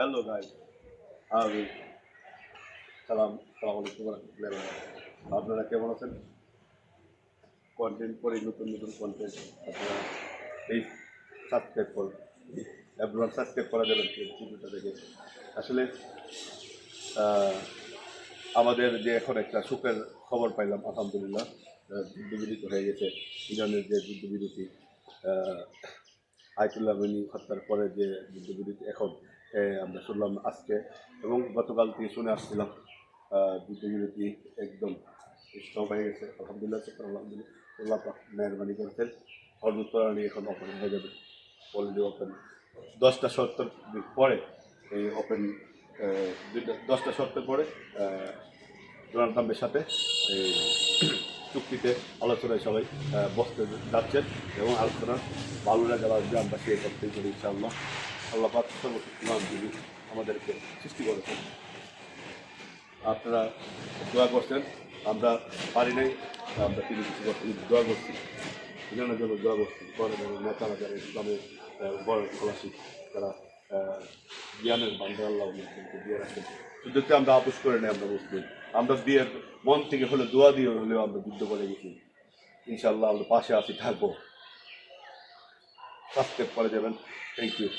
Hello guys, আমি সালাম আলাইকুম রহমতুল্লাহ। আপনারা কেমন আছেন? কন্টেন্ট করে নতুন নতুন কন্টেন্ট আপনারা প্লিজ সাবস্ক্রাইব করুন। এভরিওয়ান সাবস্ক্রাইব করা যাবেন ভিডিওটা দেখে। আসলে আমাদের যে এখন একটা সুখের খবর পাইলাম আলহামদুলিল্লাহ, যুদ্ধবিরতি হয়ে গেছে। ইরানের যে যুদ্ধবিরতি, আয়াতুল্লাহ খমেনি হত্যার পরে যে যুদ্ধবিরতি এখন আমরা শুনলাম আজকে এবং গতকাল থেকে শুনে আসছিলাম। যুদ্ধবিরতি একদম স্টপ হয়ে গেছে আলহামদুলিল্লাহ। আলহামদুলিল্লাহ পাক মেহরবানি করেছেন। হরমুজ এখন ওপেন হয়ে যাবে, অলরেডি ওপেন 10টা 70 পরে এই ওপেন 10টা 70 পরে ডোনাল্ড ট্রাম্পের সাথে এই চুক্তিতে আলোচনায় সবাই বসতে যাচ্ছেন এবং আলোচনা ভালোরা যারা গ্রামবাসী করতেই করি ইনশাআল্লাহ। আল্লাহ পাক সর্বশক্তিমান আমাদেরকে সৃষ্টি করেছেন। আপনারা দোয়া করছেন, আমরা পারি নাই, আমরা তিনি কিছু করতে দোয়া করছি, ইরানের জন্য দোয়া করছি। বড় বড় নেতারা যারা ইসলামের বড় খোলাসি, তারা জ্ঞানের বান্ধব আল্লাহ দিয়ে রাখেন। যুদ্ধকে আমরা আপোষ করে নেই, আমরা মুসলিম, আমরা বিয়ের মন থেকে হলে দোয়া দিয়ে হলেও আমরা যুদ্ধ করে গেছি। ইনশাআল্লাহ আমরা পাশে আছি, থাকবো। সাবস্ক্রাইব করে যাবেন। Thank you.